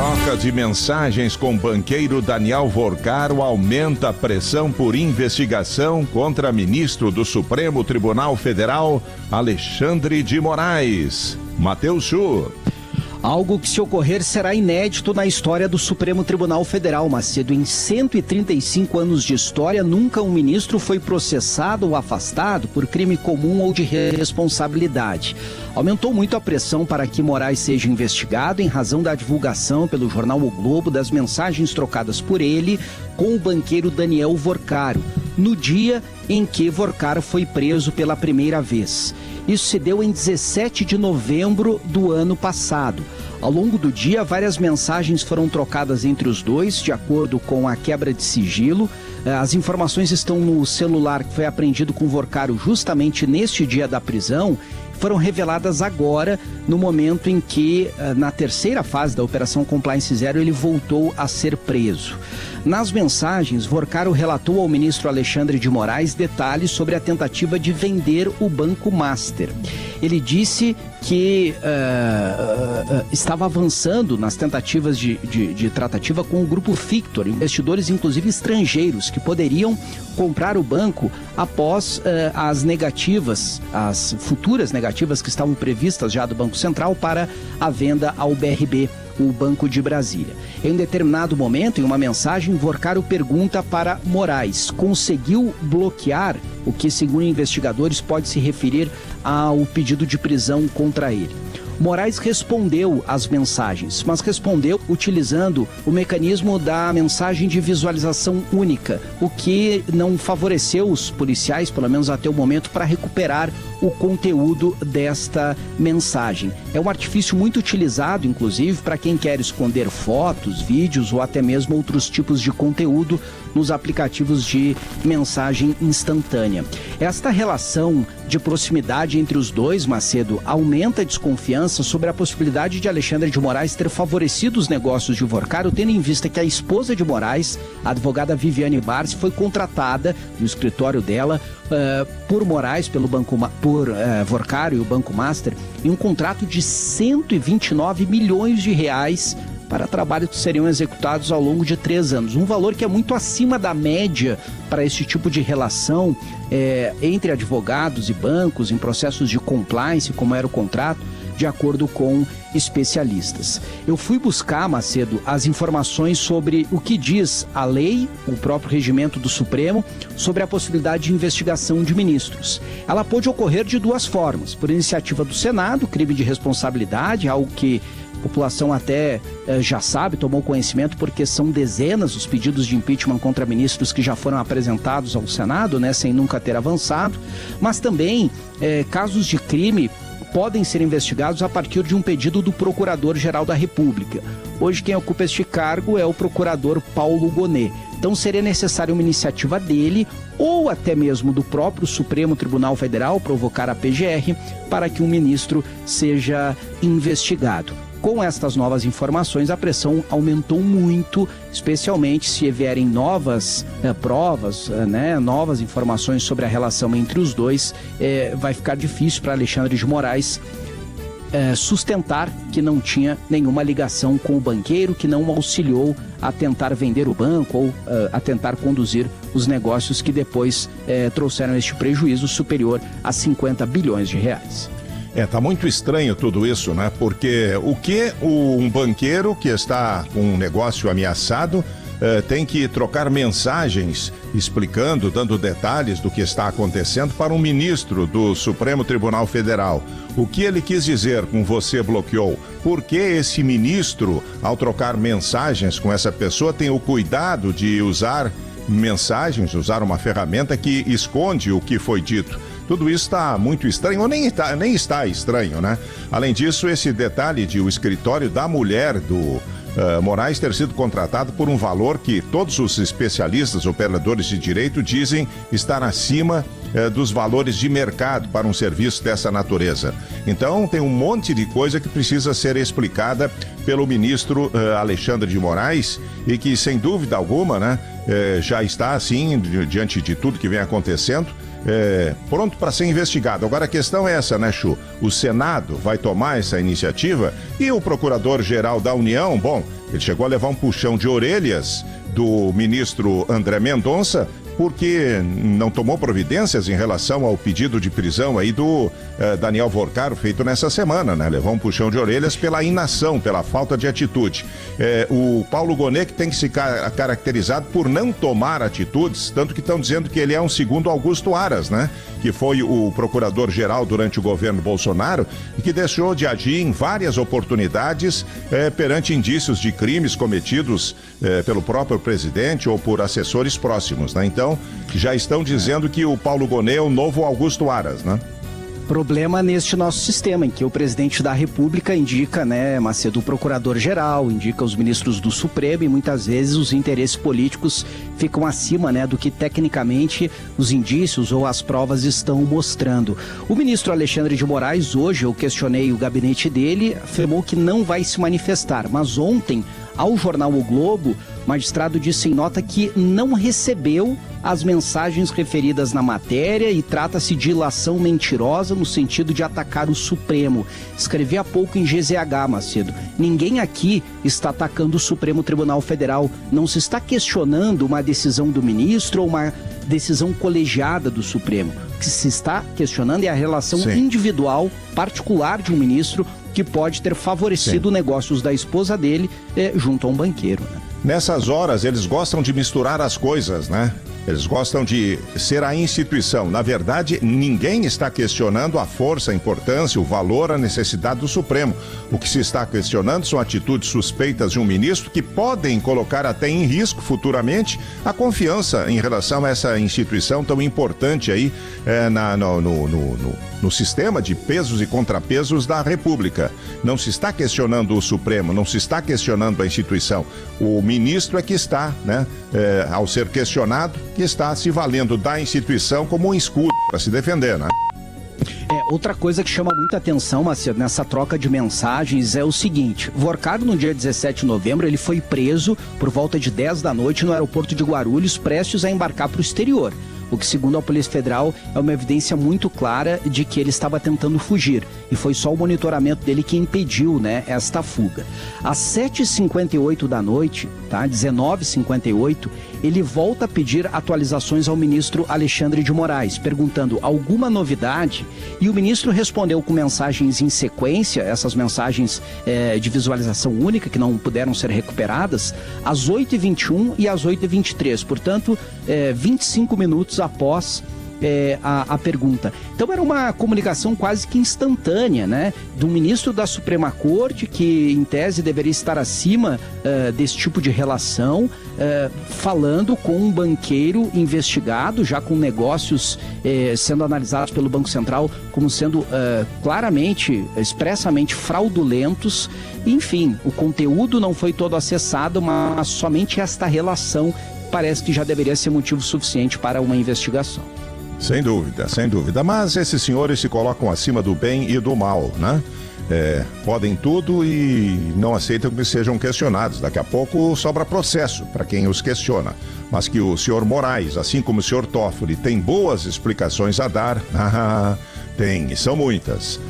Troca de mensagens com banqueiro Daniel Vorcaro aumenta a pressão por investigação contra ministro do Supremo Tribunal Federal, Alexandre de Moraes. Matheus Chu. Algo que, se ocorrer, será inédito na história do Supremo Tribunal Federal, Macedo. Em 135 anos de história, nunca um ministro foi processado ou afastado por crime comum ou de responsabilidade. Aumentou muito a pressão para que Moraes seja investigado em razão da divulgação pelo jornal O Globo das mensagens trocadas por ele com o banqueiro Daniel Vorcaro, no dia em que Vorcaro foi preso pela primeira vez. Isso se deu em 17 de novembro do ano passado. Ao longo do dia, várias mensagens foram trocadas entre os dois, de acordo com a quebra de sigilo. As informações estão no celular que foi apreendido com Vorcaro justamente neste dia da prisão. Foram reveladas agora, no momento em que, na terceira fase da Operação Compliance Zero, ele voltou a ser preso. Nas mensagens, Vorcaro relatou ao ministro Alexandre de Moraes detalhes sobre a tentativa de vender o Banco Master. Ele disse que estava avançando nas tentativas de tratativa com o Grupo Fictor, investidores inclusive estrangeiros, que poderiam comprar o banco após as negativas, as futuras negativas que estavam previstas já do Banco Central para a venda ao BRB, o Banco de Brasília. Em um determinado momento, em uma mensagem, Vorcaro pergunta para Moraes: conseguiu bloquear o que, segundo investigadores, pode se referir ao pedido de prisão contra ele? Moraes respondeu às mensagens, mas respondeu utilizando o mecanismo da mensagem de visualização única, o que não favoreceu os policiais, pelo menos até o momento, para recuperar o conteúdo desta mensagem. É um artifício muito utilizado, inclusive, para quem quer esconder fotos, vídeos ou até mesmo outros tipos de conteúdo nos aplicativos de mensagem instantânea. Esta relação de proximidade entre os dois, Macedo, aumenta a desconfiança sobre a possibilidade de Alexandre de Moraes ter favorecido os negócios de Vorcaro, tendo em vista que a esposa de Moraes, a advogada Viviane Barsi, foi contratada no escritório dela por Moraes, por Vorcaro e o Banco Master, em um contrato de 129 milhões de reais para trabalhos que seriam executados ao longo de 3 anos. Um valor que é muito acima da média para esse tipo de relação entre advogados e bancos em processos de compliance, como era o contrato, de acordo com especialistas. Eu fui buscar, Macedo, as informações sobre o que diz a lei, o próprio regimento do Supremo, sobre a possibilidade de investigação de ministros. Ela pode ocorrer de 2 formas: por iniciativa do Senado, crime de responsabilidade, algo que a população até já sabe, tomou conhecimento, porque são dezenas os pedidos de impeachment contra ministros que já foram apresentados ao Senado, sem nunca ter avançado, mas também casos de crime podem ser investigados a partir de um pedido do Procurador-Geral da República. Hoje quem ocupa este cargo é o procurador Paulo Gonet. Então seria necessária uma iniciativa dele ou até mesmo do próprio Supremo Tribunal Federal provocar a PGR para que um ministro seja investigado. Com estas novas informações, a pressão aumentou muito, especialmente se vierem novas provas, novas informações sobre a relação entre os dois. Vai ficar difícil para Alexandre de Moraes sustentar que não tinha nenhuma ligação com o banqueiro, que não auxiliou a tentar vender o banco ou a tentar conduzir os negócios que depois trouxeram este prejuízo superior a 50 bilhões de reais. Tá muito estranho tudo isso, né? Porque o que um banqueiro que está com um negócio ameaçado tem que trocar mensagens explicando, dando detalhes do que está acontecendo para um ministro do Supremo Tribunal Federal. O que ele quis dizer com "você bloqueou"? Por que esse ministro, ao trocar mensagens com essa pessoa, tem o cuidado de usar mensagens, usar uma ferramenta que esconde o que foi dito? Tudo isso está muito estranho, ou nem está estranho, né? Além disso, esse detalhe de o escritório da mulher do Moraes ter sido contratado por um valor que todos os especialistas, operadores de direito, dizem estar acima dos valores de mercado para um serviço dessa natureza. Então, tem um monte de coisa que precisa ser explicada pelo ministro Alexandre de Moraes e que, sem dúvida alguma, já está, assim, diante de tudo que vem acontecendo, pronto para ser investigado. Agora a questão é essa, né, Chu? O Senado vai tomar essa iniciativa e o Procurador-Geral da União, bom, ele chegou a levar um puxão de orelhas do ministro André Mendonça, porque não tomou providências em relação ao pedido de prisão aí do Daniel Vorcaro, feito nessa semana, né? Levou um puxão de orelhas pela inação, pela falta de atitude. O Paulo Gonet que tem que se caracterizado por não tomar atitudes, tanto que estão dizendo que ele é um segundo Augusto Aras, né? Que foi o procurador-geral durante o governo Bolsonaro e que deixou de agir em várias oportunidades perante indícios de crimes cometidos pelo próprio presidente ou por assessores próximos, né? Então, já estão dizendo que o Paulo Gonet é o novo Augusto Aras, né? Problema neste nosso sistema, em que o presidente da República indica, né, Macedo, o procurador-geral, indica os ministros do Supremo e muitas vezes os interesses políticos ficam acima, né, do que tecnicamente os indícios ou as provas estão mostrando. O ministro Alexandre de Moraes, hoje eu questionei o gabinete dele, afirmou que não vai se manifestar, mas ontem, ao jornal O Globo, o magistrado disse em nota que não recebeu as mensagens referidas na matéria e trata-se de ilação mentirosa no sentido de atacar o Supremo. Escrevi há pouco em GZH, Macedo. Ninguém aqui está atacando o Supremo Tribunal Federal. Não se está questionando uma decisão do ministro ou uma decisão colegiada do Supremo. O que se está questionando é a relação individual, particular de um ministro que pode ter favorecido negócios da esposa dele junto a um banqueiro, né? Nessas horas, eles gostam de misturar as coisas, né? Eles gostam de ser a instituição. Na verdade, ninguém está questionando a força, a importância, o valor, a necessidade do Supremo. O que se está questionando são atitudes suspeitas de um ministro que podem colocar até em risco futuramente a confiança em relação a essa instituição tão importante aí no sistema de pesos e contrapesos da República. Não se está questionando o Supremo, não se está questionando a instituição. O ministro é que está, né, ao ser questionado, que está se valendo da instituição como um escudo para se defender, né? Outra coisa que chama muita atenção, Macedo, nessa troca de mensagens é o seguinte: Vorcaro, no dia 17 de novembro, ele foi preso por volta de 10 da noite no aeroporto de Guarulhos, prestes a embarcar para o exterior. O que, segundo a Polícia Federal, é uma evidência muito clara de que ele estava tentando fugir. E foi só o monitoramento dele que impediu, né, esta fuga. Às 7h58 da noite, tá, 19h58, ele volta a pedir atualizações ao ministro Alexandre de Moraes, perguntando alguma novidade, e o ministro respondeu com mensagens em sequência, essas mensagens de visualização única, que não puderam ser recuperadas, às 8h21 e às 8h23, portanto, 25 minutos após a pergunta. Então era uma comunicação quase que instantânea, né? Do ministro da Suprema Corte, que em tese deveria estar acima desse tipo de relação, falando com um banqueiro investigado, já com negócios sendo analisados pelo Banco Central como sendo claramente, expressamente fraudulentos. Enfim, o conteúdo não foi todo acessado, mas somente esta relação parece que já deveria ser motivo suficiente para uma investigação. Sem dúvida, sem dúvida. Mas esses senhores se colocam acima do bem e do mal, né? Podem tudo e não aceitam que sejam questionados. Daqui a pouco sobra processo para quem os questiona. Mas que o senhor Moraes, assim como o senhor Toffoli, tem boas explicações a dar, tem, e são muitas.